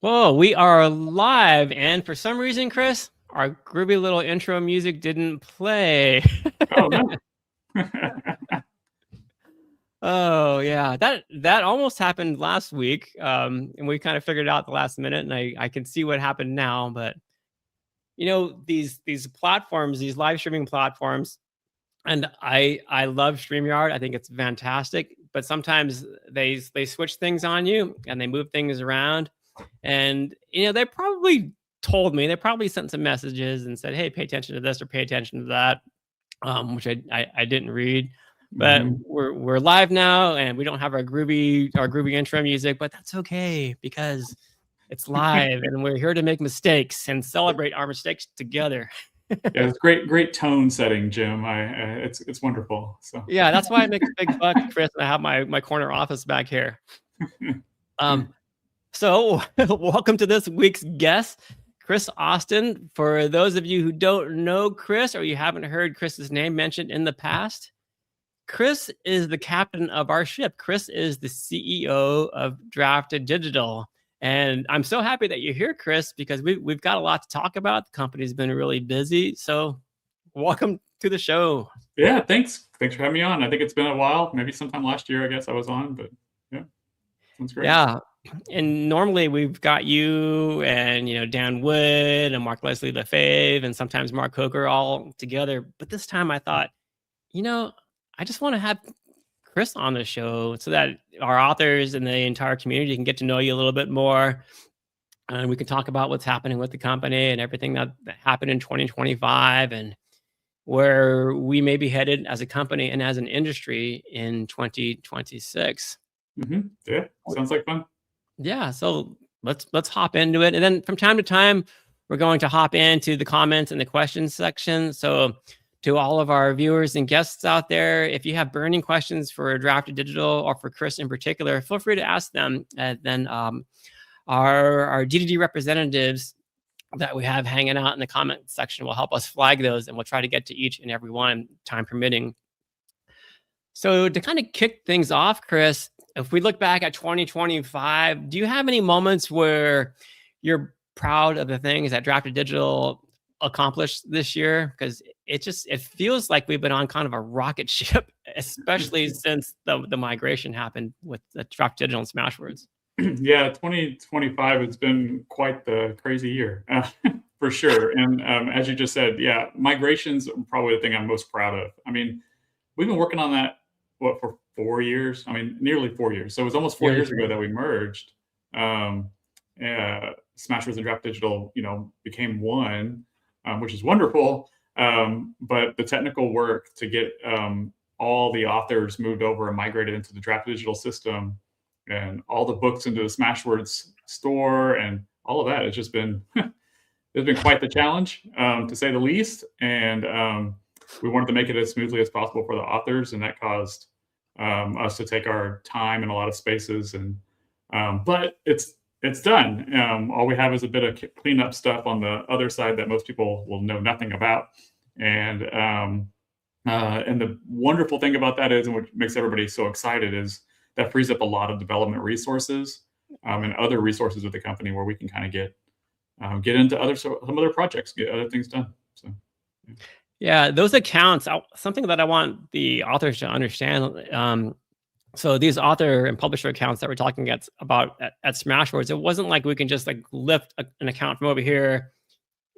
Whoa, we are live, and for some reason, Kris, our groovy little intro music didn't play. Oh, no. Oh yeah, that almost happened last week, and we kind of figured it out at the last minute, and I can see what happened now. But these platforms, these live streaming platforms, and I love StreamYard. I think it's fantastic, but sometimes they switch things on you and they move things around. And they probably told me, they probably sent some messages and said, hey, pay attention to this or pay attention to that, which I didn't read. But Mhm. we're live now, and we don't have our groovy intro music, but that's okay because it's live and we're here to make mistakes and celebrate our mistakes together. Yeah, it's great tone setting, Jim. It's wonderful. So, Yeah, that's why I make a big buck, Kris, and I have my corner office back here. So welcome to this week's guest, Kris Austin. For those of you who don't know Kris, or you haven't heard Kris's name mentioned in the past, Kris is the captain of our ship. Kris is the CEO of Drafted Digital. And I'm so happy that you're here, Kris, because we've got a lot to talk about. The company's been really busy. So welcome to the show. yeah, thanks for having me on. I think it's been a while. Maybe sometime last year, I guess I was on, but yeah, sounds great. Yeah. And normally we've got you and, Dan Wood and Mark Leslie Lefebvre and sometimes Mark Coker all together. But this time I thought, I just want to have Kris on the show so that our authors and the entire community can get to know you a little bit more. And we can talk about what's happening with the company and everything that happened in 2025 and where we may be headed as a company and as an industry in 2026. Yeah, sounds like fun. Yeah, so let's hop into it. And then from time to time, we're going to hop into the comments and the questions section. So to all of our viewers and guests out there, if you have burning questions for Drafted Digital or for Kris in particular, feel free to ask them. And then our D2D representatives that we have hanging out in the comment section will help us flag those, and we'll try to get to each and every one, time permitting. So to kind of kick things off, Kris, if we look back at 2025, do you have any moments where you're proud of the things that Drafted Digital accomplished this year? Because it feels like we've been on kind of a rocket ship, especially since the migration happened with the Drafted Digital and Smashwords. Yeah, 2025 has been quite the crazy year, for sure. And as you just said, yeah, migrations are probably the thing I'm most proud of. I mean, we've been working on that, for 4 years? I mean, nearly 4 years. So it was almost 4 years ago that we merged. Smashwords and Draft Digital, became one, which is wonderful. But the technical work to get all the authors moved over and migrated into the Draft Digital system and all the books into the Smashwords store and all of that, it's just been it's been quite the challenge, to say the least. And we wanted to make it as smoothly as possible for the authors, and that caused us to take our time in a lot of spaces. And but it's done. All we have is a bit of cleanup stuff on the other side that most people will know nothing about. And the wonderful thing about that is, and what makes everybody so excited, is that frees up a lot of development resources and other resources with the company where we can kind of get into some other projects, get other things done. So. Yeah, those accounts, something that I want the authors to understand. So these author and publisher accounts that we're talking about at Smashwords, it wasn't like we can just lift an account from over here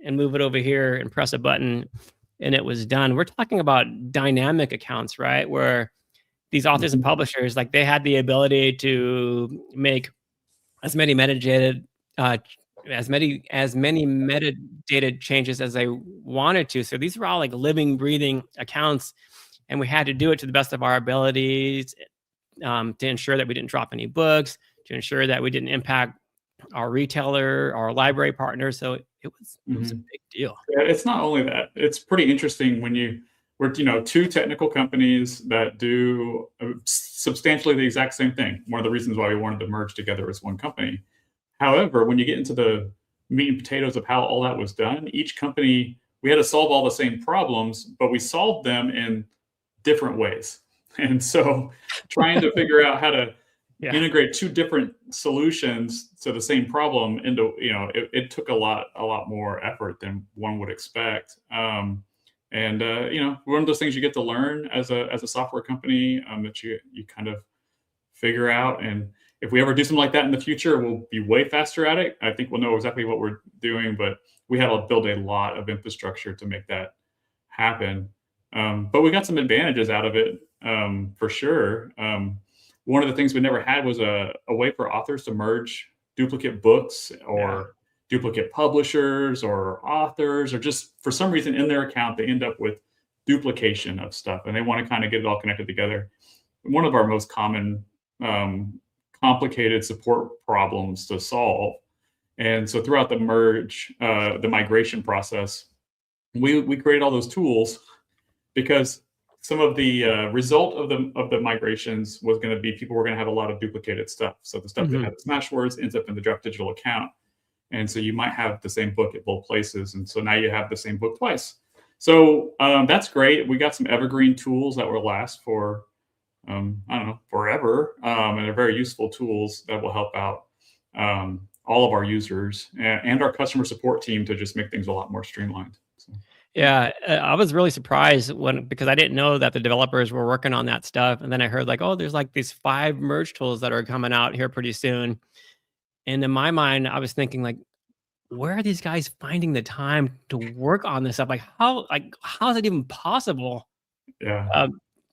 and move it over here and press a button and it was done. We're talking about dynamic accounts, right? Where these authors and publishers, they had the ability to make as many metadata changes as they wanted to. So these were all living, breathing accounts, and we had to do it to the best of our abilities to ensure that we didn't drop any books, to ensure that we didn't impact our retailer, our library partners. So it was a big deal. Yeah, it's not only that. It's pretty interesting when we're two technical companies that do substantially the exact same thing. One of the reasons why we wanted to merge together as one company. However, when you get into the meat and potatoes of how all that was done, each company, we had to solve all the same problems, but we solved them in different ways. And so trying to figure out how to integrate two different solutions to the same problem into, it took a lot more effort than one would expect. One of those things you get to learn as a software company, that you kind of figure out. And if we ever do something like that in the future, we'll be way faster at it. I think we'll know exactly what we're doing, but we had to build a lot of infrastructure to make that happen. But we got some advantages out of it, for sure. One of the things we never had was a way for authors to merge duplicate books or duplicate publishers or authors, or just for some reason in their account, they end up with duplication of stuff and they want to kind of get it all connected together. One of our most common complicated support problems to solve. And so throughout the the migration process, we created all those tools because some of the result of the migrations was going to be people were going to have a lot of duplicated stuff. So the stuff that had the Smashwords ends up in the Draft Digital account. And so you might have the same book at both places. And so now you have the same book twice. So that's great. We got some evergreen tools that will last for, I don't know, forever. And they're very useful tools that will help out all of our users and our customer support team to just make things a lot more streamlined. So. Yeah, I was really surprised because I didn't know that the developers were working on that stuff. And then I heard like, oh, there's like these 5 merge tools that are coming out here pretty soon. And in my mind, I was thinking like, where are these guys finding the time to work on this stuff? Like how is it even possible? Yeah.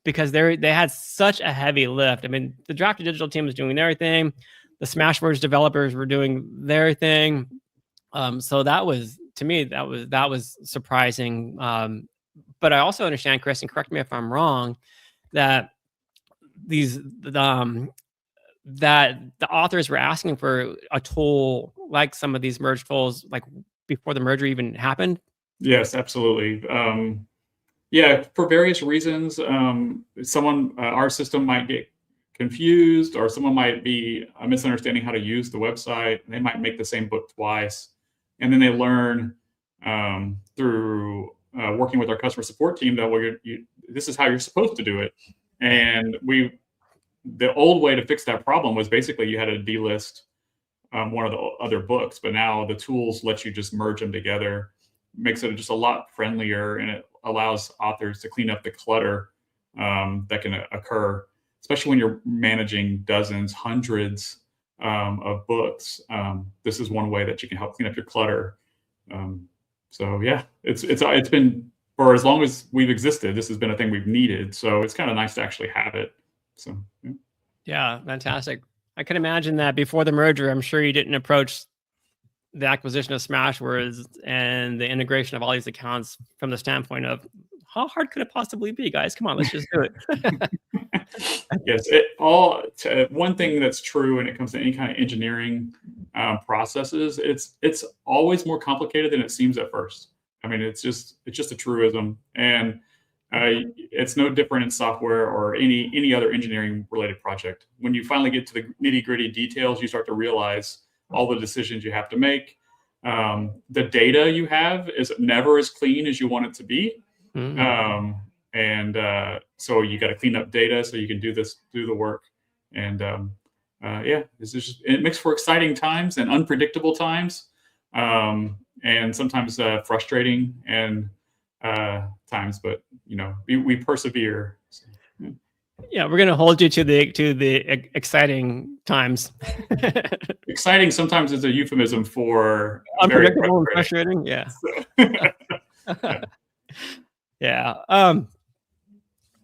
Because they had such a heavy lift. I mean, the Draft Digital team was doing their thing. The Smashwords developers were doing their thing. So that was, to me, that was surprising. But I also understand, Kris, and correct me if I'm wrong, that that the authors were asking for a tool like some of these merge tools, like before the merger even happened. Yes, absolutely. Yeah, for various reasons, our system might get confused, or someone might be misunderstanding how to use the website. They might make the same book twice. And then they learn through working with our customer support team that this is how you're supposed to do it. And the old way to fix that problem was basically you had to delist one of the other books, but now the tools let you just merge them together, makes it just a lot friendlier, and it allows authors to clean up the clutter that can occur, especially when you're managing dozens, hundreds of books. This is one way that you can help clean up your clutter. So yeah, it's been, for as long as we've existed, this has been a thing we've needed. So it's kind of nice to actually have it. So yeah, fantastic. I can imagine that before the merger, I'm sure you didn't approach the acquisition of Smashwords and the integration of all these accounts from the standpoint of how hard could it possibly be, guys? Come on, let's just do it. Yes, one thing that's true when it comes to any kind of engineering processes, it's always more complicated than it seems at first. I mean, it's just a truism, and it's no different in software or any other engineering related project. When you finally get to the nitty gritty details, you start to realize all the decisions you have to make. The data you have is never as clean as you want it to be. So you got to clean up data so you can do the work. And it makes for exciting times and unpredictable times, and sometimes frustrating and times, but we persevere. So, yeah. Yeah, we're gonna hold you to the exciting times. Exciting sometimes is a euphemism for unpredictable and frustrating. Yeah. Yeah.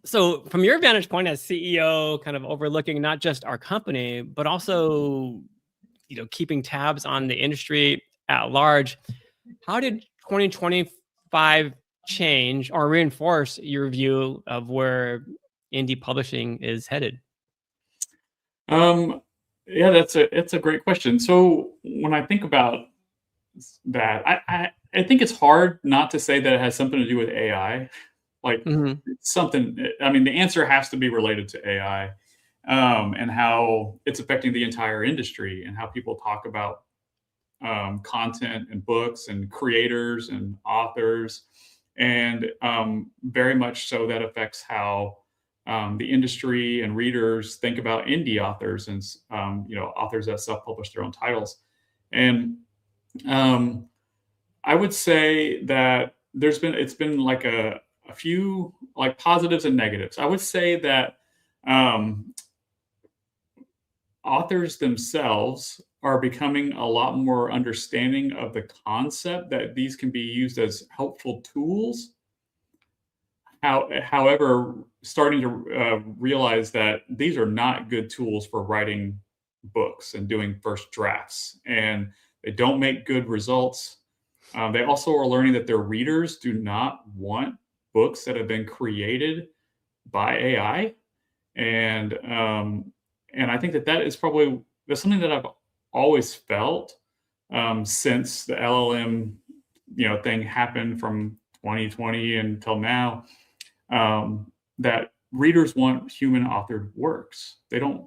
So from your vantage point as CEO, kind of overlooking not just our company, but also, keeping tabs on the industry at large, how did 2025 change or reinforce your view of where indie publishing is headed? Yeah, it's a great question. So when I think about that, I think it's hard not to say that it has something to do with AI. Like something, I mean, the answer has to be related to AI, and how it's affecting the entire industry and how people talk about content and books and creators and authors. And very much so that affects how the industry and readers think about indie authors and authors that self-publish their own titles. And I would say that it's been like a few like positives and negatives. I would say that authors themselves are becoming a lot more understanding of the concept that these can be used as helpful tools. However, starting to realize that these are not good tools for writing books and doing first drafts, and they don't make good results. They also are learning that their readers do not want books that have been created by AI, and I think that is that's something that I've always felt since the LLM thing happened from 2020 until now. That readers want human authored works. They don't.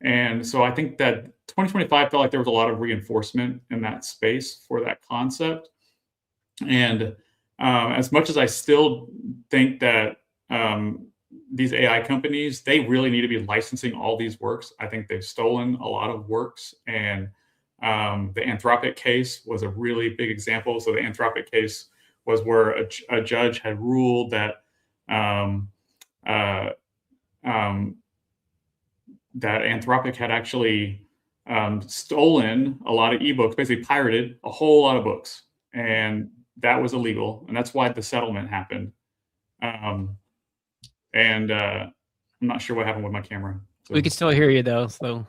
And so I think that 2025 felt like there was a lot of reinforcement in that space for that concept. And as much as I still think that these AI companies, they really need to be licensing all these works. I think they've stolen a lot of works. And the Anthropic case was a really big example. So the Anthropic case was where a judge had ruled that that Anthropic had actually stolen a lot of ebooks, basically pirated a whole lot of books, and that was illegal, and that's why the settlement happened. I'm not sure what happened with my camera. So. We can still hear you though. So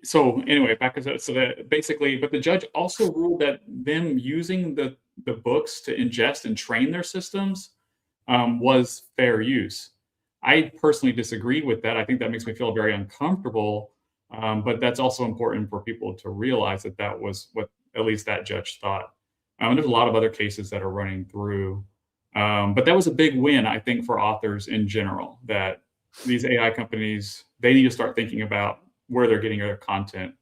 so anyway, back to so that basically, but the judge also ruled that them using the books to ingest and train their systems was fair use. I personally disagree with that. I think that makes me feel very uncomfortable. But that's also important for people to realize that was what at least that judge thought. And there's a lot of other cases that are running through. But that was a big win, I think, for authors in general, that these AI companies, they need to start thinking about where they're getting their content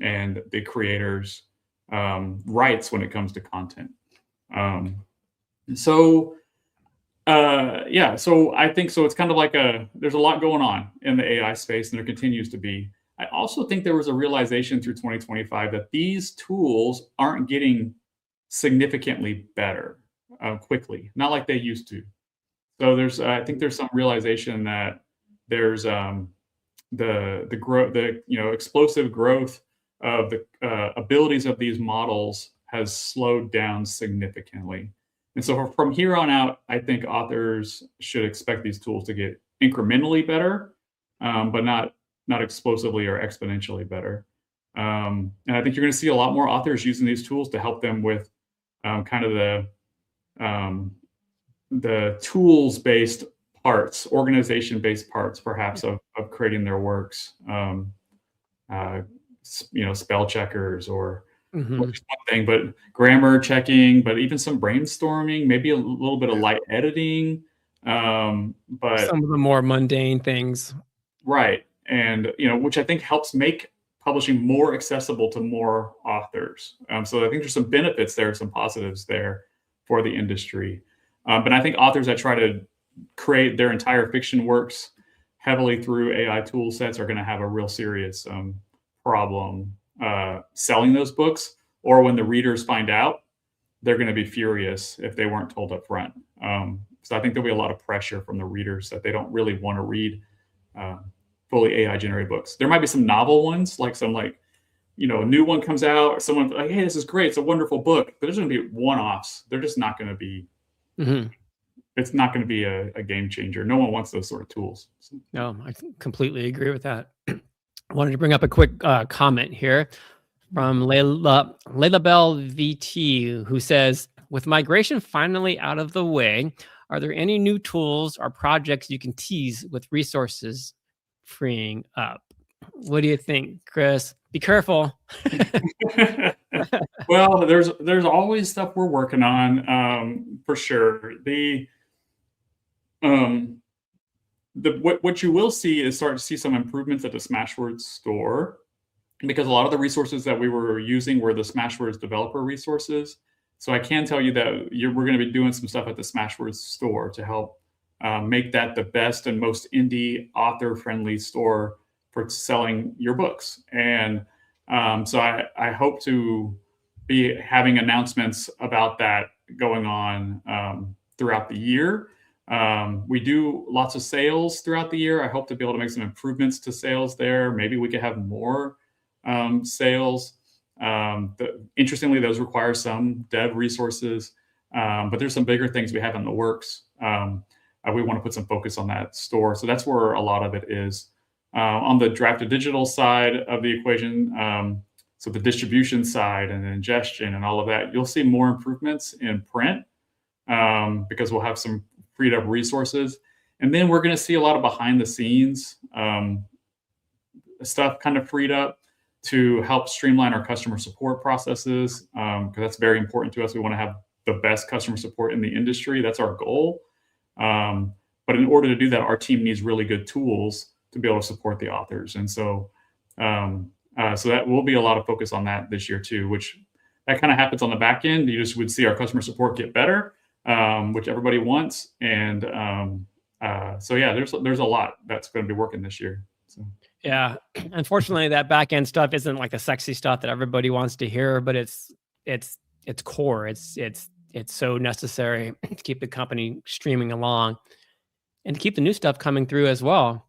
and the creators' rights when it comes to content. So I think so. It's kind of like there's a lot going on in the AI space, and there continues to be. I also think there was a realization through 2025 that these tools aren't getting significantly better quickly, not like they used to. So I think there's some realization that there's the growth, explosive growth of the abilities of these models has slowed down significantly. And so from here on out, I think authors should expect these tools to get incrementally better, but not explosively or exponentially better. And I think you're going to see a lot more authors using these tools to help them with kind of the tools-based parts, organization-based parts, perhaps, of creating their works. Spell checkers or just one thing, but grammar checking, but even some brainstorming, maybe a little bit of light editing. But some of the more mundane things. Right. And, which I think helps make publishing more accessible to more authors. So I think there's some benefits there, some positives there for the industry. But I think authors that try to create their entire fiction works heavily through AI tool sets are going to have a real serious problem selling those books, or when the readers find out, they're going to be furious if they weren't told up front. So I think there'll be a lot of pressure from the readers that they don't really want to read fully AI generated books. There might be some novel ones, like some a new one comes out, or someone like, hey, this is great, it's a wonderful book, but there's going to be one-offs. They're just not going to be, it's not going to be a game changer. No one wants those sort of tools. So. No, I completely agree with that. I wanted to bring up a quick comment here from Layla Bell VT, who says, with migration finally out of the way, are there any new tools or projects you can tease with resources freeing up? What do you think, Kris? Be careful. Well, there's always stuff we're working on, for sure. What you will see is start to see some improvements at the Smashwords store, because a lot of the resources that we were using were the Smashwords developer resources, So I can tell you that we're going to be doing some stuff at the Smashwords store to help make that the best and most indie author-friendly store for selling your books. And so I hope to be having announcements about that going on throughout the year. We do lots of sales throughout the year. I hope to be able to make some improvements to sales there. Maybe we could have more sales. Interestingly, those require some dev resources, but there's some bigger things we have in the works. We want to put some focus on that store. So that's where a lot of it is. On the draft to digital side of the equation, so the distribution side and the ingestion and all of that, you'll see more improvements in print because we'll have some freed up resources. And then we're going to see a lot of behind the scenes stuff kind of freed up to help streamline our customer support processes, because that's very important to us. We want to have the best customer support in the industry. That's our goal. But in order to do that, our team needs really good tools to be able to support the authors. And so so that will be a lot of focus on that this year too, which that kind of happens on the back end. You just would see our customer support get better, which everybody wants. And so yeah, there's a lot that's going to be working this year. So. Yeah, unfortunately, that back end stuff isn't like the sexy stuff that everybody wants to hear, but it's core. It's so necessary to keep the company streaming along and to keep the new stuff coming through as well.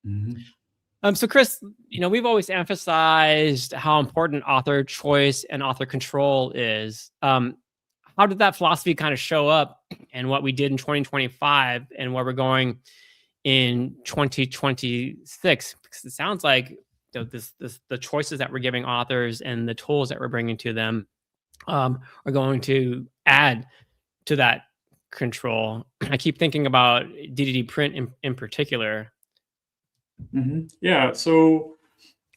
Mm-hmm. So Kris, we've always emphasized how important author choice and author control is. How did that philosophy kind of show up in what we did in 2025 and where we're going in 2026? Because it sounds like the choices that we're giving authors and the tools that we're bringing to them are going to add to that control. I keep thinking about D2D print in particular. Mm-hmm. Yeah. So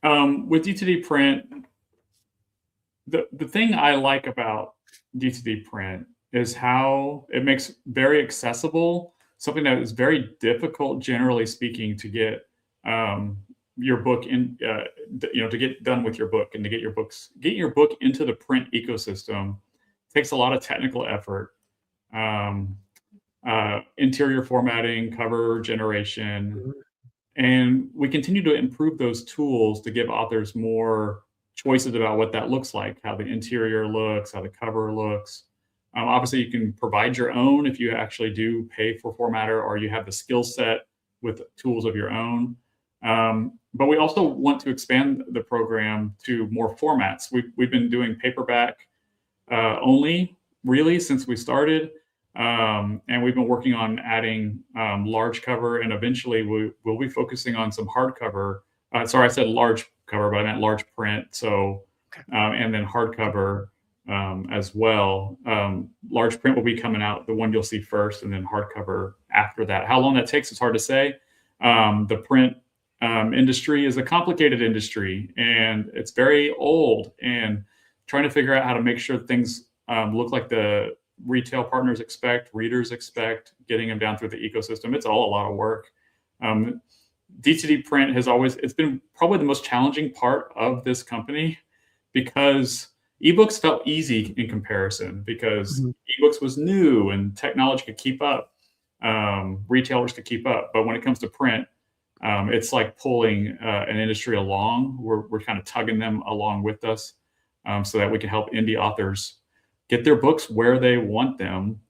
with D2D print, the thing I like about D2D print is how it makes very accessible something that is very difficult, generally speaking, to get your book in, to get done with your book and to get your book into the print ecosystem takes a lot of technical effort. Interior formatting, cover generation, and we continue to improve those tools to give authors more choices about what that looks like, how the interior looks, how the cover looks. Obviously, you can provide your own if you actually do pay for formatter or you have the skill set with tools of your own. But we also want to expand the program to more formats. We've been doing paperback only, really, since we started. And we've been working on adding large cover, and eventually we'll be focusing on some hardcover. Sorry, I said large cover, but I meant large print. So, and then hardcover as well. Large print will be coming out, the one you'll see first, and then hardcover after that. How long that takes is hard to say. The print industry is a complicated industry, and it's very old, and trying to figure out how to make sure things look like the retail partners expect, readers expect, getting them down through the ecosystem. It's all a lot of work. D2D print it's been probably the most challenging part of this company, because ebooks felt easy in comparison, because ebooks was new and technology could keep up, retailers could keep up. But when it comes to print, it's like pulling an industry along. We're kind of tugging them along with us so that we can help indie authors get their books where they want them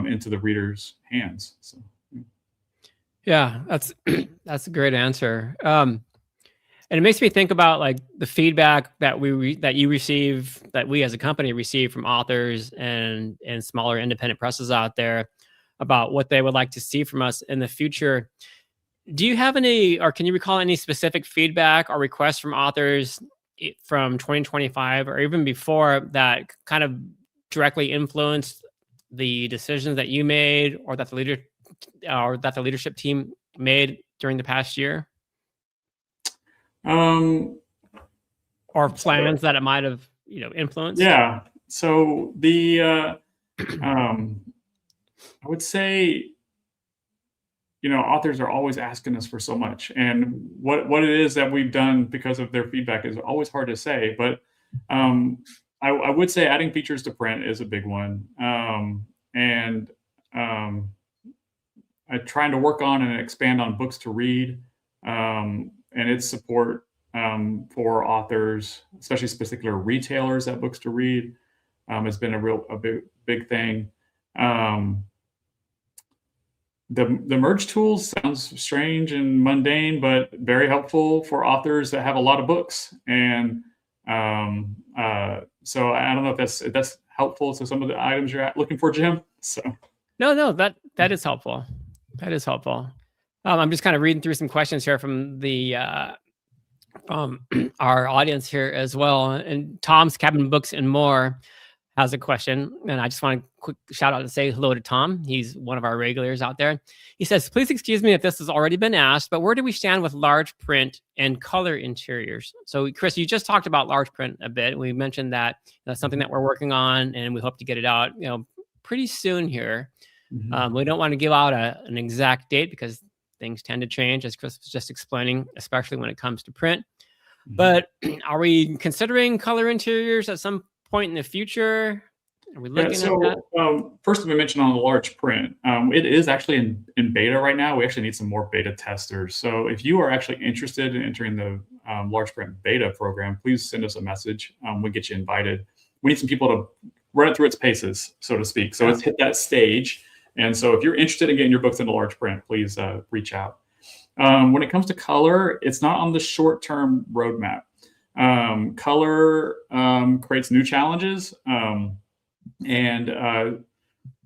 into the reader's hands. So. Yeah, that's a great answer. And it makes me think about like the feedback that you receive, that we as a company receive from authors and smaller independent presses out there about what they would like to see from us in the future. Do you have any, or can you recall any specific feedback or requests from authors from 2025 or even before that kind of directly influenced the decisions that you made, or that the leadership team made during the past year? Or plans that it might have, influenced? Yeah. So the I would say, authors are always asking us for so much, and what it is that we've done because of their feedback is always hard to say. But I would say adding features to print is a big one. And I'm trying to work on and expand on books to read, and its support for authors, especially particular retailers at books to read, has been a big thing. The merge tools sounds strange and mundane, but very helpful for authors that have a lot of books. And so I don't know if that's helpful to some of the items you're looking for, Jim. So No, that is helpful. That is helpful. I'm just kind of reading through some questions here from the our audience here as well. And Tom's Cabin Books and More has a question, and I just want to quick shout out and say hello to Tom. He's one of our regulars out there. He says, please excuse me if this has already been asked, but where do we stand with large print and color interiors? So Kris, you just talked about large print a bit. We mentioned that that's something that we're working on, and we hope to get it out, pretty soon here. We don't want to give out an exact date because things tend to change, as Kris was just explaining, especially when it comes to print. But are we considering color interiors at some point in the future? Are we looking at that? First, we mentioned on the large print, it is actually in beta right now. We actually need some more beta testers. So if you are actually interested in entering the large print beta program, please send us a message. We'll get you invited. We need some people to run it through its paces, so to speak. So it's hit that stage. And so if you're interested in getting your books into large print, please reach out. When it comes to color, it's not on the short-term roadmap. Color creates new challenges, and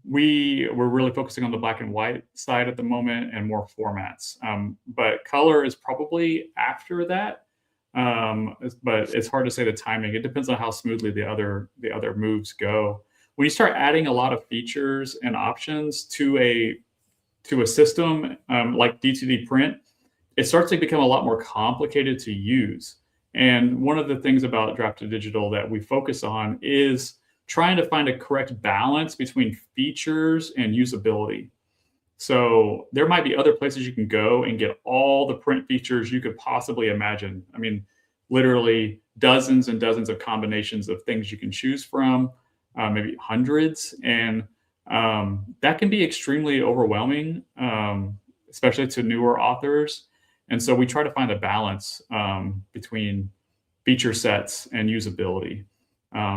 we're really focusing on the black and white side at the moment and more formats. But color is probably after that, but it's hard to say the timing. It depends on how smoothly the other moves go. When you start adding a lot of features and options to a system like D2D print, it starts to become a lot more complicated to use. And one of the things about Draft to Digital that we focus on is trying to find a correct balance between features and usability. So there might be other places you can go and get all the print features you could possibly imagine. I mean, literally dozens and dozens of combinations of things you can choose from, maybe hundreds. And that can be extremely overwhelming, especially to newer authors. And so we try to find a balance between feature sets and usability.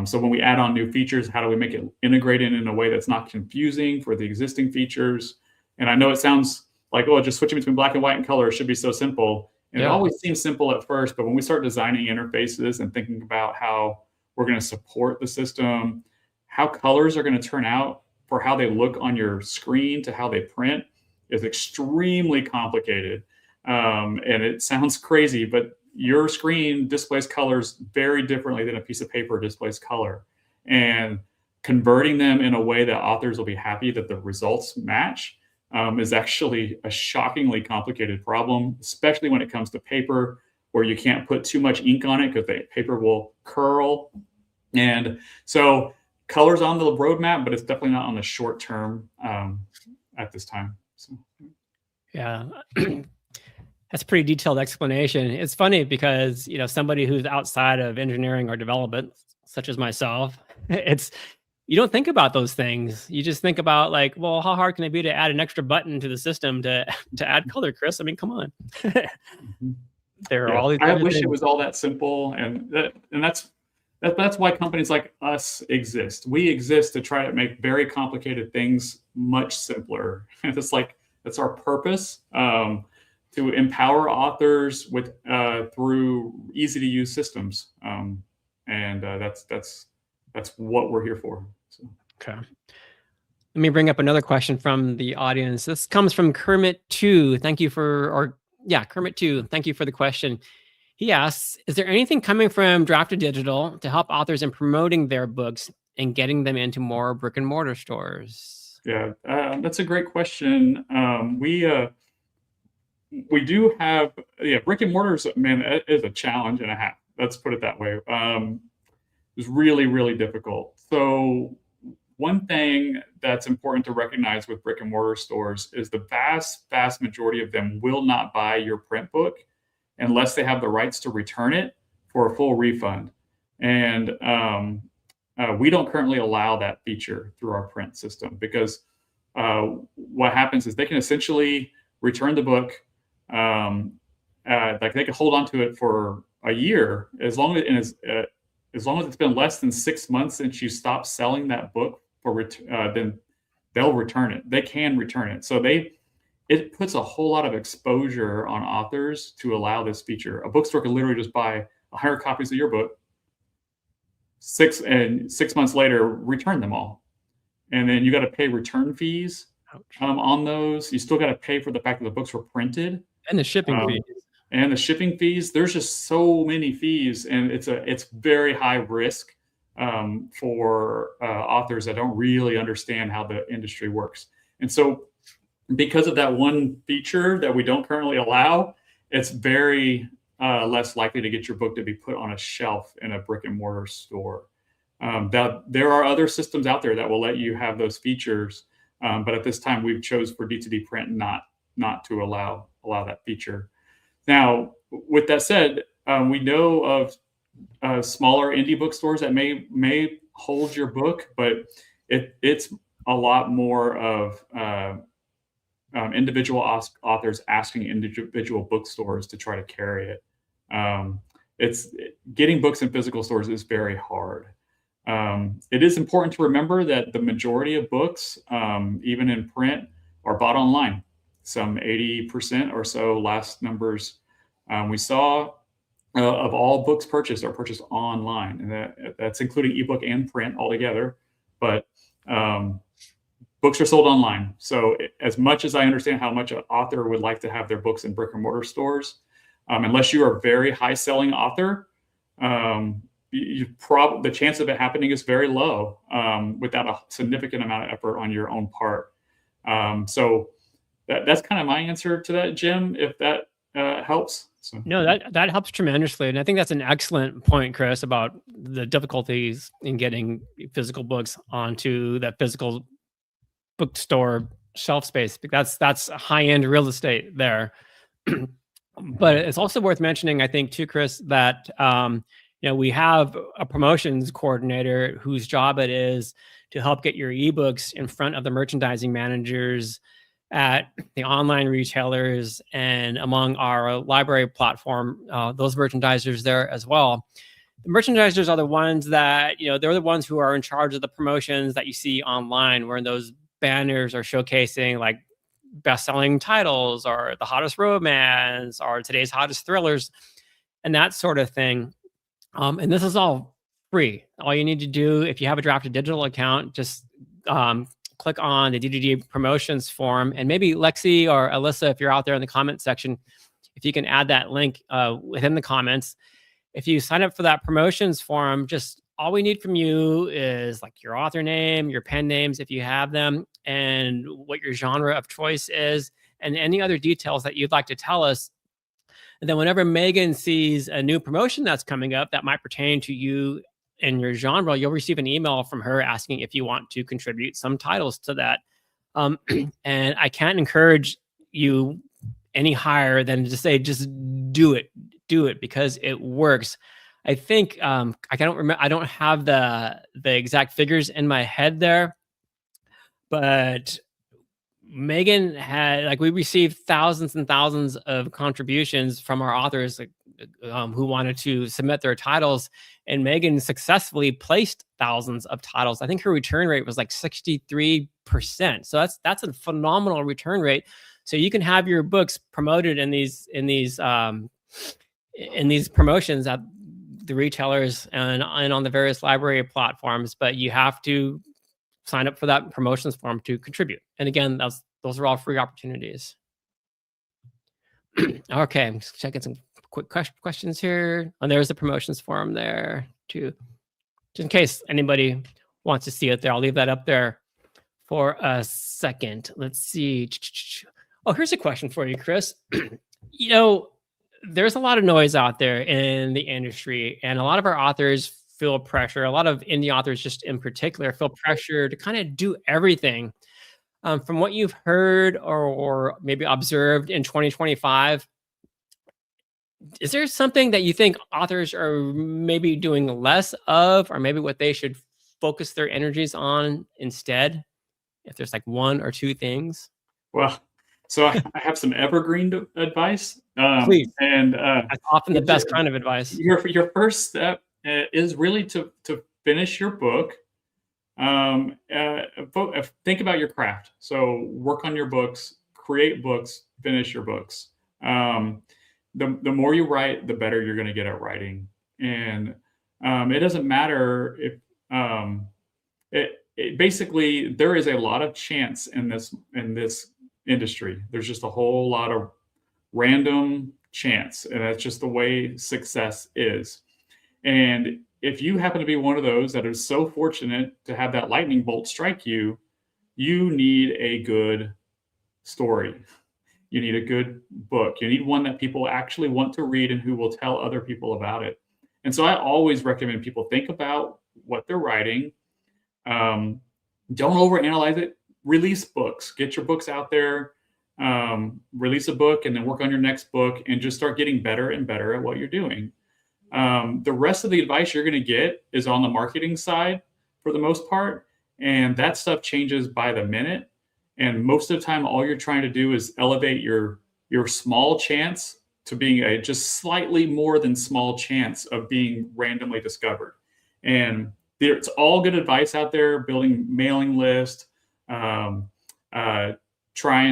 So when we add on new features, how do we make it integrated in a way that's not confusing for the existing features? And I know it sounds like, oh, just switching between black and white and color should be so simple. And it always seems simple at first, but when we start designing interfaces and thinking about how we're going to support the system, how colors are going to turn out for how they look on your screen to how they print is extremely complicated. And it sounds crazy, but your screen displays colors very differently than a piece of paper displays color. And converting them in a way that authors will be happy that the results match is actually a shockingly complicated problem, especially when it comes to paper, where you can't put too much ink on it because the paper will curl. And so color's on the roadmap, but it's definitely not on the short term at this time. So. Yeah. That's a pretty detailed explanation. It's funny because, somebody who's outside of engineering or development, such as myself, you don't think about those things. You just think about like, well, how hard can it be to add an extra button to the system to add color, Kris? I mean, come on. There are all these. I wish it was all that simple, and that's why companies like us exist. We exist to try to make very complicated things much simpler. It's like that's our purpose. To empower authors with through easy to use systems, and that's what we're here for. So. Okay. Let me bring up another question from the audience. This comes from Kermit2. Kermit2. Thank you for the question. He asks, is there anything coming from Draft to Digital to help authors in promoting their books and getting them into more brick and mortar stores? Yeah, that's a great question. We do have, brick and mortars, man, it is a challenge and a half. Let's put it that way. It's really, really difficult. So one thing that's important to recognize with brick and mortar stores is the vast, vast majority of them will not buy your print book unless they have the rights to return it for a full refund. And we don't currently allow that feature through our print system, because what happens is they can essentially return the book. Like they can hold on to it for a year, as long as it's been less than 6 months since you stopped selling that book then they'll return it. They can return it. So it puts a whole lot of exposure on authors to allow this feature. A bookstore can literally just buy 100 copies of your book, 6 months later, return them all. And then you got to pay return fees on those. You still got to pay for the fact that the books were printed. And the shipping fees. And the shipping fees. There's just so many fees, and it's very high risk for authors that don't really understand how the industry works. And so because of that one feature that we don't currently allow, it's very less likely to get your book to be put on a shelf in a brick and mortar store. There are other systems out there that will let you have those features, but at this time we've chose for D2D print not to allow that feature. Now, with that said, we know of smaller indie bookstores that may hold your book, but it's a lot more of individual authors asking individual bookstores to try to carry it. It's getting books in physical stores is very hard. It is important to remember that the majority of books, even in print, are bought online. Some 80% or so, last numbers we saw, of all books purchased are purchased online, and that's including ebook and print altogether. But books are sold online. So as much as I understand how much an author would like to have their books in brick and mortar stores, unless you are a very high selling author, the chance of it happening is very low without a significant amount of effort on your own part. So that's kind of my answer to that, Jim, if that helps. So. No, that helps tremendously. And I think that's an excellent point, Kris, about the difficulties in getting physical books onto that physical bookstore shelf space. That's high-end real estate there. But it's also worth mentioning, I think, too, Kris, that we have a promotions coordinator whose job it is to help get your ebooks in front of the merchandising managers at the online retailers and among our library platform, those merchandisers there as well. The merchandisers are the ones that, they're the ones who are in charge of the promotions that you see online, where those banners are showcasing like best-selling titles or the hottest romance or today's hottest thrillers and that sort of thing. And this is all free. All you need to do, if you have a Drafted Digital account, just click on the D2D promotions form, and maybe Lexi or Alyssa, if you're out there in the comment section, if you can add that link within the comments. If you sign up for that promotions form, just all we need from you is like your author name, your pen names, if you have them, and what your genre of choice is, and any other details that you'd like to tell us. And then whenever Megan sees a new promotion that's coming up that might pertain to you and your genre, you'll receive an email from her asking if you want to contribute some titles to that. And I can't encourage you any higher than to say, just do it, because it works. I think I don't remember. I don't have the exact figures in my head there, but Megan had we received thousands and thousands of contributions from our authors who wanted to submit their titles, and Megan successfully placed thousands of titles. I think her return rate was like 63%. So that's a phenomenal return rate. So you can have your books promoted in these promotions at the retailers and on the various library platforms, but you have to sign up for that promotions form to contribute. And again, those are all free opportunities. Okay, I'm just checking some quick questions here. And there's the promotions form there too, just in case anybody wants to see it there. I'll leave that up there for a second. Let's see. Oh, here's a question for you, Kris. There's a lot of noise out there in the industry, and a lot of our authors feel pressure. A lot of indie authors, just in particular, feel pressure to kind of do everything. From what you've heard or maybe observed in 2025, is there something that you think authors are maybe doing less of, or maybe what they should focus their energies on instead? If there's like one or two things? Well, so I have some evergreen advice. Please. And That's often the best kind of advice. your first step is really to finish your book. Think about your craft. So work on your books, create books, finish your books. The more you write, the better you're going to get at writing. And it doesn't matter if basically there is a lot of chance in this industry. There's just a whole lot of random chance, and that's just the way success is. And if you happen to be one of those that is so fortunate to have that lightning bolt strike you, you need a good story. You need a good book. You need one that people actually want to read and who will tell other people about it. And so I always recommend people think about what they're writing. Don't overanalyze it. Release books. Get your books out there. Release a book and then work on your next book and just start getting better and better at what you're doing. The rest of the advice you're going to get is on the marketing side for the most part. And that stuff changes by the minute. And most of the time, all you're trying to do is elevate your small chance to being a just slightly more than small chance of being randomly discovered. And it's all good advice out there, building mailing list, trying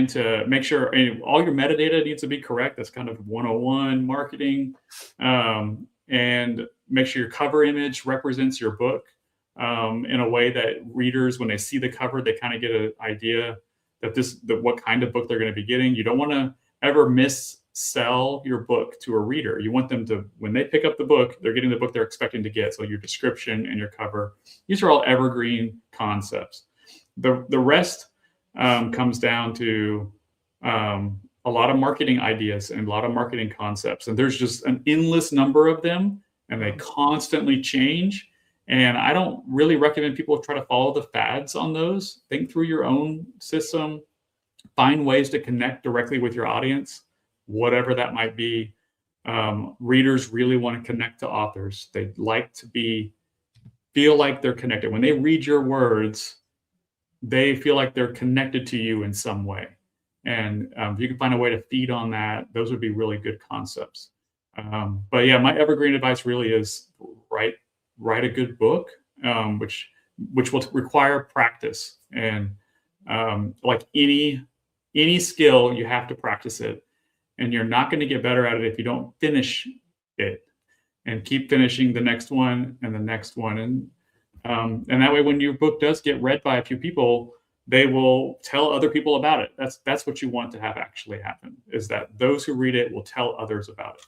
to make sure all your metadata needs to be correct. That's kind of 101 marketing. And make sure your cover image represents your book in a way that readers, when they see the cover, they kind of get an idea that what kind of book they're going to be getting. You don't want to ever sell your book to a reader. You want them to, when they pick up the book, they're getting the book they're expecting to get. So your description and your cover, these are all evergreen concepts. The rest comes down to a lot of marketing ideas and a lot of marketing concepts. And there's just an endless number of them, and they constantly change. And I don't really recommend people try to follow the fads on those. Think through your own system, find ways to connect directly with your audience, whatever that might be. Readers really want to connect to authors. They like to feel like they're connected. When they read your words, they feel like they're connected to you in some way. And if you can find a way to feed on that, those would be really good concepts. But yeah, my evergreen advice really is write a good book, which will require practice. And like any skill, you have to practice it. And you're not going to get better at it if you don't finish it and keep finishing the next one and the next one. And that way, when your book does get read by a few people, they will tell other people about it. That's what you want to have actually happen, is that those who read it will tell others about it.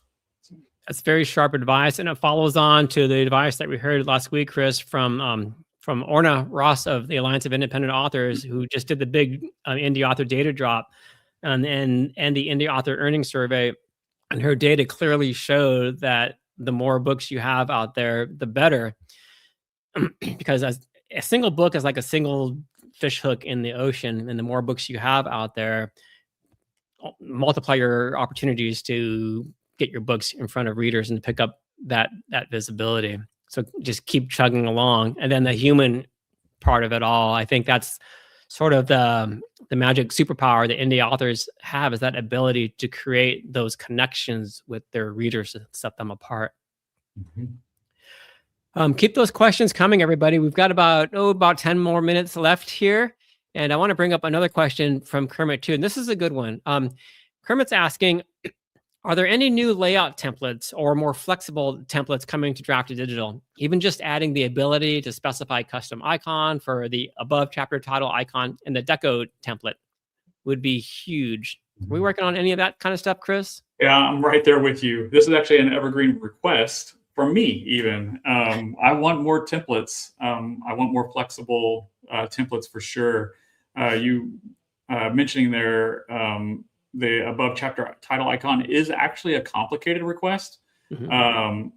That's very sharp advice, and it follows on to the advice that we heard last week, Kris, from Orna Ross of the Alliance of Independent Authors, who just did the big indie author data drop and the indie author earnings survey. And her data clearly showed that the more books you have out there, the better, because as a single book is like a single fish hook in the ocean, and the more books you have out there, multiply your opportunities to get your books in front of readers and pick up that visibility. So just keep chugging along. And then the human part of it all, I think that's sort of the magic superpower that indie authors have, is that ability to create those connections with their readers to set them apart. Mm-hmm. Keep those questions coming, everybody. We've got about 10 more minutes left here. And I want to bring up another question from Kermit too. And this is a good one. Kermit's asking, are there any new layout templates or more flexible templates coming to Draft to Digital? Even just adding the ability to specify custom icon for the above chapter title icon and the deco template would be huge. Are we working on any of that kind of stuff, Kris? Yeah, I'm right there with you. This is actually an evergreen request for me even. I want more templates. I want more flexible templates for sure. You mentioning there, the above chapter title icon is actually a complicated request. Mm-hmm.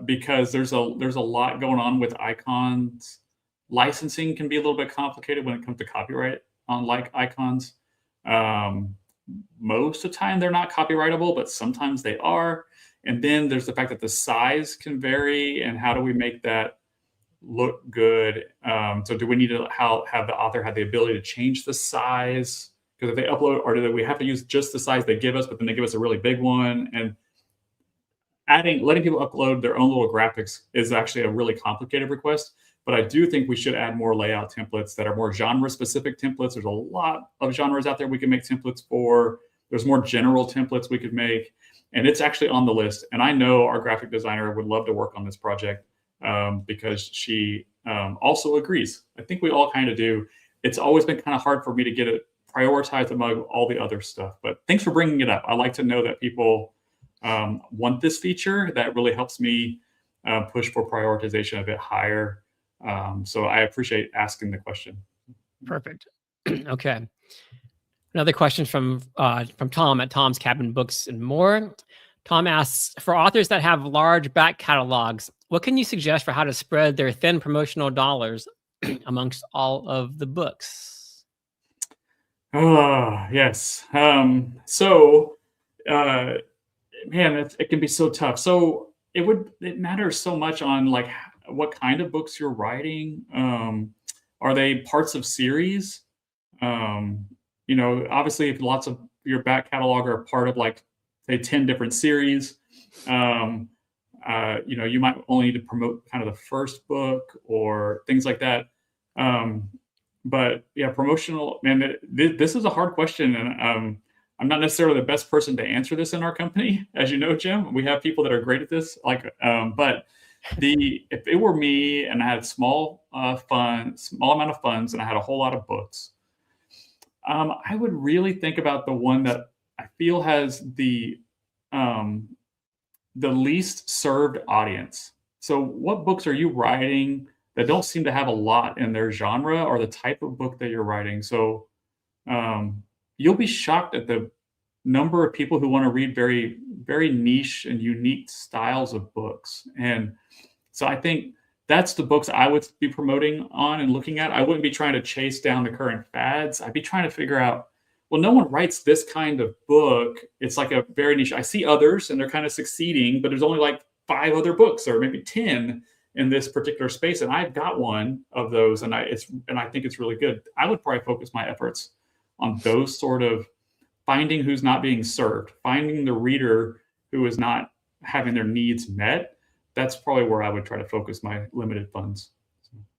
Because there's a lot going on with icons. Licensing can be a little bit complicated when it comes to copyright on icons. Most of the time they're not copyrightable, but sometimes they are. And then there's the fact that the size can vary, and how do we make that look good? So do we need to have the author have the ability to change the size? Because if they upload, or do we have to use just the size they give us, but then they give us a really big one? And letting people upload their own little graphics is actually a really complicated request. But I do think we should add more layout templates that are more genre-specific templates. There's a lot of genres out there we can make templates for. There's more general templates we could make. And it's actually on the list. And I know our graphic designer would love to work on this project because she also agrees. I think we all kind of do. It's always been kind of hard for me to get it prioritized among all the other stuff. But thanks for bringing it up. I like to know that people want this feature. That really helps me push for prioritization a bit higher. So I appreciate asking the question. Perfect. Okay. Another question from Tom at Tom's Cabin Books and More. Tom asks, for authors that have large back catalogs, what can you suggest for how to spread their thin promotional dollars amongst all of the books? Oh, yes. Man, it can be so tough. So it matters so much on like what kind of books you're writing. Are they parts of series? Obviously, if lots of your back catalog are part of like, say, 10 different series, you might only need to promote kind of the first book or things like that. But yeah, promotional, man, this is a hard question. And I'm not necessarily the best person to answer this in our company. As you know, Jim, we have people that are great at this. But if it were me and I had small amount of funds and I had a whole lot of books, I would really think about the one that I feel has the least served audience. So what books are you writing that don't seem to have a lot in their genre or the type of book that you're writing? So you'll be shocked at the number of people who want to read very, very niche and unique styles of books. And so I think that's the books I would be promoting on and looking at. I wouldn't be trying to chase down the current fads. I'd be trying to figure out, well, no one writes this kind of book. It's like a very niche. I see others and they're kind of succeeding, but there's only like 5 other books or maybe 10 in this particular space. And I've got one of those and I think it's really good. I would probably focus my efforts on those sort of finding who's not being served, finding the reader who is not having their needs met. That's probably where I would try to focus my limited funds.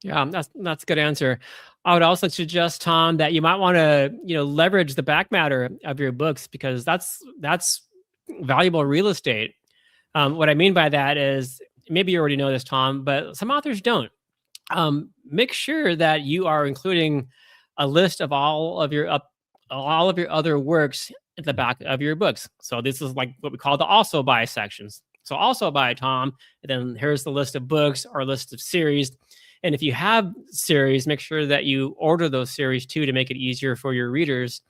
Yeah, that's a good answer. I would also suggest, Tom, that you might want to, leverage the back matter of your books because that's valuable real estate. What I mean by that is, maybe you already know this, Tom, but some authors don't. Make sure that you are including a list of all of your other works at the back of your books. So this is like what we call the also buy sections. So also buy, Tom, and then here's the list of books or list of series. And if you have series, make sure that you order those series too to make it easier for your readers.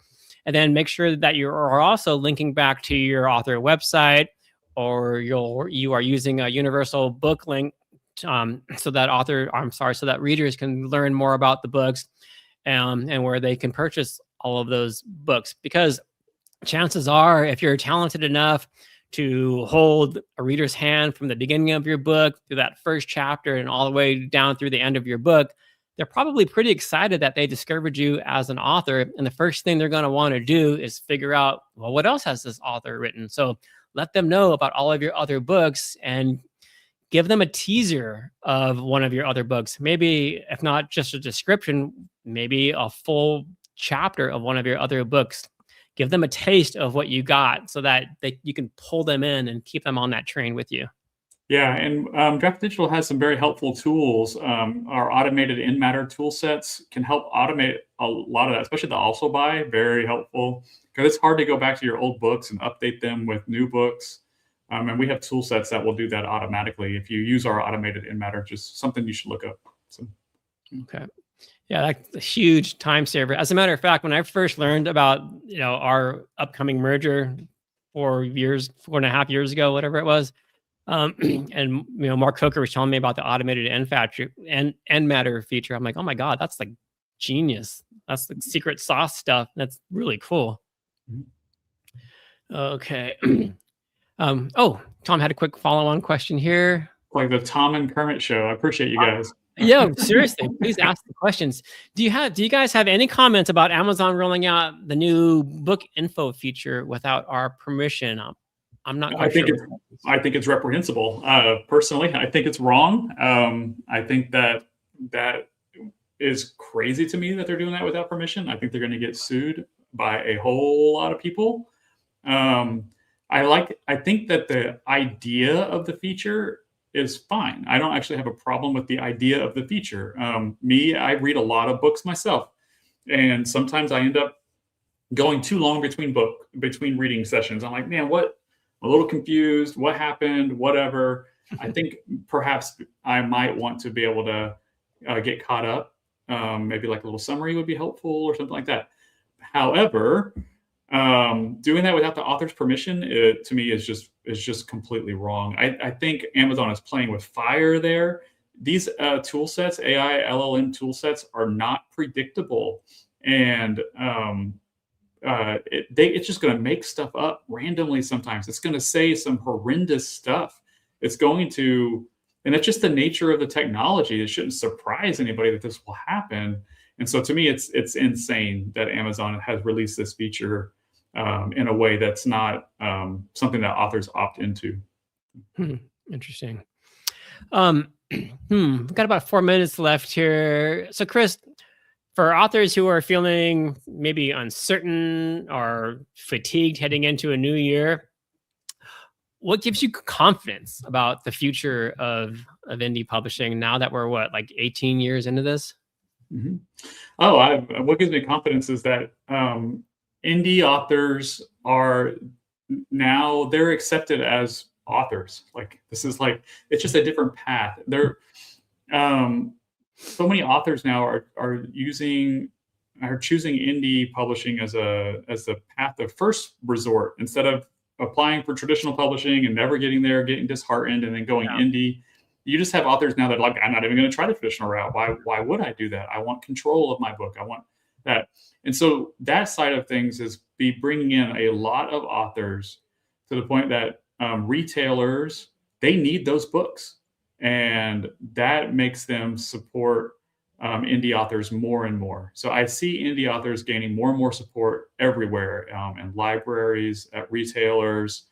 And then make sure that you are also linking back to your author website, or you are using a universal book link so that readers can learn more about the books and where they can purchase all of those books. Because chances are, if you're talented enough to hold a reader's hand from the beginning of your book through that first chapter and all the way down through the end of your book, they're probably pretty excited that they discovered you as an author. And the first thing they're going to want to do is figure out, well, what else has this author written? So let them know about all of your other books and give them a teaser of one of your other books. Maybe, if not just a description, maybe a full chapter of one of your other books. Give them a taste of what you got so that you can pull them in and keep them on that train with you. Yeah, and Draft Digital has some very helpful tools. Our automated in-matter tool sets can help automate a lot of that, especially the also buy, very helpful. Because it's hard to go back to your old books and update them with new books. And we have tool sets that will do that automatically. If you use our automated in-matter, just something you should look up. So. Okay. Yeah, that's a huge time saver. As a matter of fact, when I first learned about our upcoming merger 4.5 years ago, whatever it was, and Mark Coker was telling me about the automated end matter feature. I'm like, oh my God, that's like genius. That's the secret sauce stuff. That's really cool. Okay. Tom had a quick follow-on question here. Like the Tom and Kermit show. I appreciate you guys. Yeah, seriously, please ask the questions. Do you guys have any comments about Amazon rolling out the new book info feature without our permission? I'm not I quite think sure. it's reprehensible. Personally, I think it's wrong. I think that is crazy to me that they're doing that without permission. I think they're going to get sued by a whole lot of people. I think that the idea of the feature is fine. I don't actually have a problem with the idea of the feature. I read a lot of books myself, and sometimes I end up going too long between reading sessions. I'm like, man, what? I'm a little confused. What happened? Whatever. I think perhaps I might want to be able to get caught up. Maybe like a little summary would be helpful or something like that. However, doing that without the author's permission, to me is just completely wrong. I think Amazon is playing with fire there. These tool sets, AI, LLM tool sets, are not predictable, and it's just going to make stuff up randomly sometimes. It's going to say some horrendous stuff. It's going to, and it's just the nature of the technology. It shouldn't surprise anybody that this will happen. And so to me, it's insane that Amazon has released this feature in a way that's not something that authors opt into. Interesting. We've got about 4 minutes left here. So Kris, for authors who are feeling maybe uncertain or fatigued heading into a new year, what gives you confidence about the future of indie publishing now that we're like 18 years into this? Mm-hmm. What gives me confidence is that indie authors are now, they're accepted as authors. Like, this is like, it's just a different path. So many authors now are choosing indie publishing as the path of first resort, instead of applying for traditional publishing and never getting there, getting disheartened, and then going indie. You just have authors now that are like, I'm not even going to try the traditional route. Why would I do that? I want control of my book. I want that. And so that side of things is bringing in a lot of authors to the point that retailers, they need those books. And that makes them support indie authors more and more. So I see indie authors gaining more and more support everywhere, in libraries, at retailers,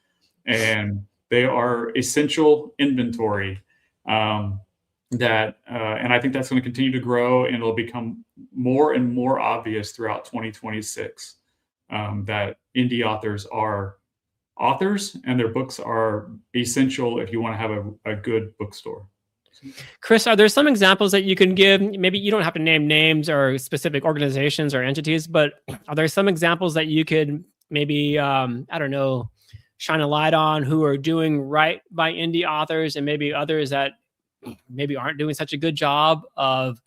and they are essential inventory. And I think that's going to continue to grow, and it'll become more and more obvious throughout 2026 that indie authors are authors, and their books are essential if you want to have a good bookstore. Kris, are there some examples that you can give? Maybe you don't have to name names or specific organizations or entities, but are there some examples that you could maybe, I don't know, shine a light on, who are doing right by indie authors, and maybe others that maybe aren't doing such a good job of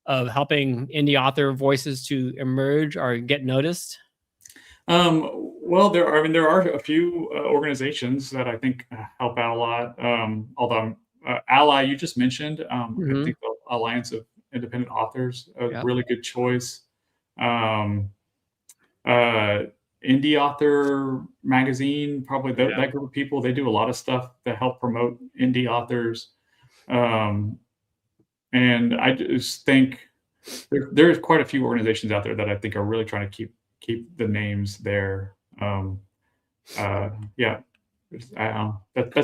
helping indie author voices to emerge or get noticed? Well, there are a few organizations that I think help out a lot. Although Ally, you just mentioned, I think the Alliance of Independent Authors, really good choice. Indie Author Magazine, probably that group of people, they do a lot of stuff to help promote indie authors. And I just think there's quite a few organizations out there that I think are really trying to keep the names there. That's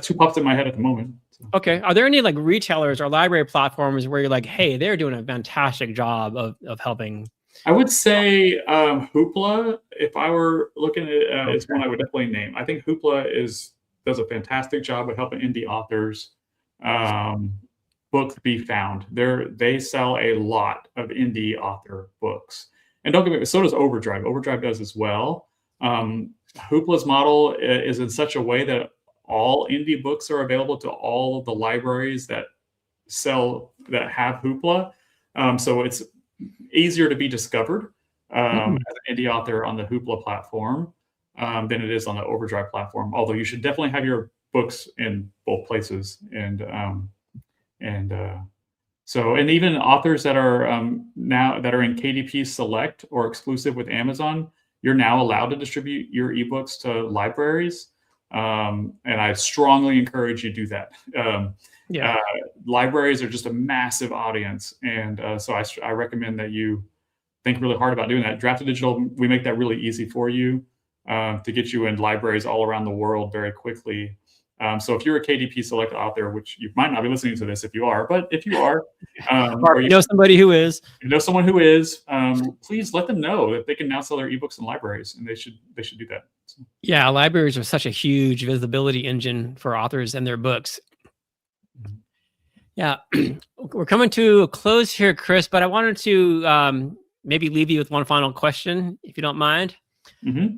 who pops in my head at the moment. So. Okay. Are there any like retailers or library platforms where you're like, hey, they're doing a fantastic job of helping? I would say Hoopla, if I were looking at is one I would definitely name. I think Hoopla does a fantastic job of helping indie authors books be found. They sell a lot of indie author books. And don't get me wrong, so does Overdrive. Overdrive does as well. Hoopla's model is in such a way that all indie books are available to all of the libraries that have Hoopla. So it's easier to be discovered as an indie author on the Hoopla platform than it is on the Overdrive platform. Although you should definitely have your books in both places. And even authors that are now that are in KDP Select or exclusive with Amazon, you're now allowed to distribute your ebooks to libraries. And I strongly encourage you to do that. Yeah. Libraries are just a massive audience. And so I recommend that you think really hard about doing that. Draft to Digital, we make that really easy for you to get you in libraries all around the world very quickly. So if you're a KDP Select author, which you might not be listening to this if you are, but if you are, or you know somebody who is, someone who is, please let them know that they can now sell their ebooks in libraries, and they should do that. So. Yeah, libraries are such a huge visibility engine for authors and their books. Yeah, we're coming to a close here, Kris, but I wanted to maybe leave you with one final question, if you don't mind. Mm-hmm.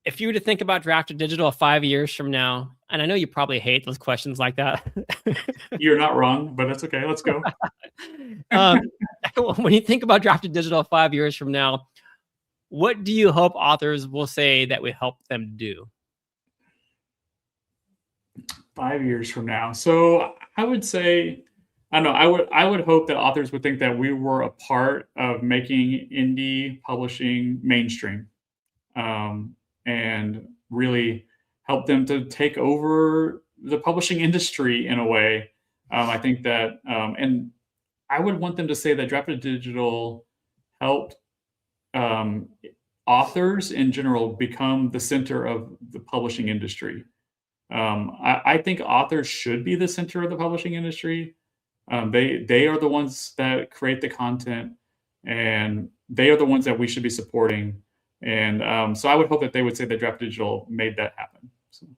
If you were to think about Draft to Digital 5 years from now, and I know you probably hate those questions like that. You're not wrong, but that's okay. Let's go. When you think about Draft to Digital 5 years from now, what do you hope authors will say that we help them do? 5 years from now. So I would say, I don't know, I would hope that authors would think that we were a part of making indie publishing mainstream, and really help them to take over the publishing industry in a way. I think that, and I would want them to say that Draft to Digital helped authors in general become the center of the publishing industry. I think authors should be the center of the publishing industry. They are the ones that create the content, and they are the ones that we should be supporting. And so I would hope that they would say that Draft Digital made that happen. So,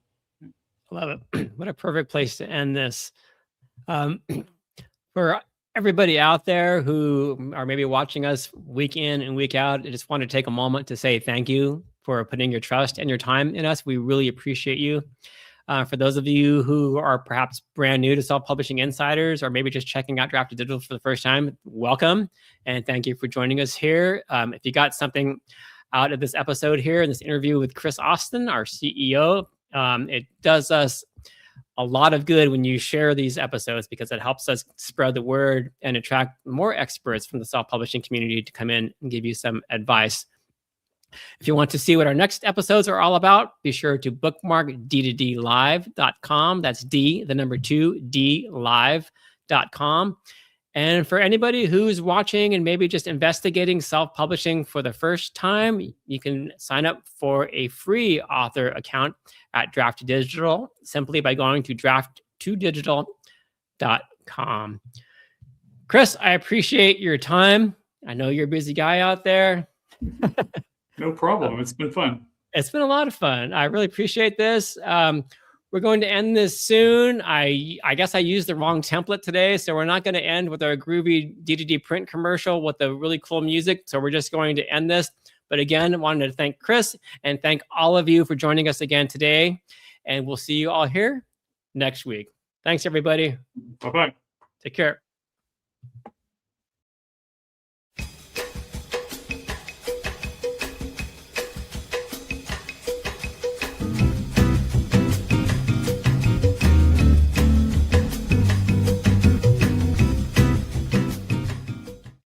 yeah. Love it. What a perfect place to end this. For everybody out there who are maybe watching us week in and week out, I just want to take a moment to say thank you for putting your trust and your time in us. We really appreciate you. For those of you who are perhaps brand new to Self-Publishing Insiders, or maybe just checking out Draft to Digital for the first time, welcome. And thank you for joining us here. If you got something out of this episode here, in this interview with Kris Austin, our CEO, it does us a lot of good when you share these episodes, because it helps us spread the word and attract more experts from the self-publishing community to come in and give you some advice. If you want to see what our next episodes are all about, be sure to bookmark D2DLive.com. That's D, the number 2, DLive.com. And for anybody who's watching and maybe just investigating self-publishing for the first time, you can sign up for a free author account at Draft to Digital simply by going to draft2digital.com. Kris, I appreciate your time. I know you're a busy guy out there. No problem. It's been fun. It's been a lot of fun. I really appreciate this. We're going to end this soon. I guess I used the wrong template today, so we're not going to end with our groovy D2D print commercial with the really cool music. So we're just going to end this. But again, I wanted to thank Kris and thank all of you for joining us again today. And we'll see you all here next week. Thanks, everybody. Bye-bye. Take care.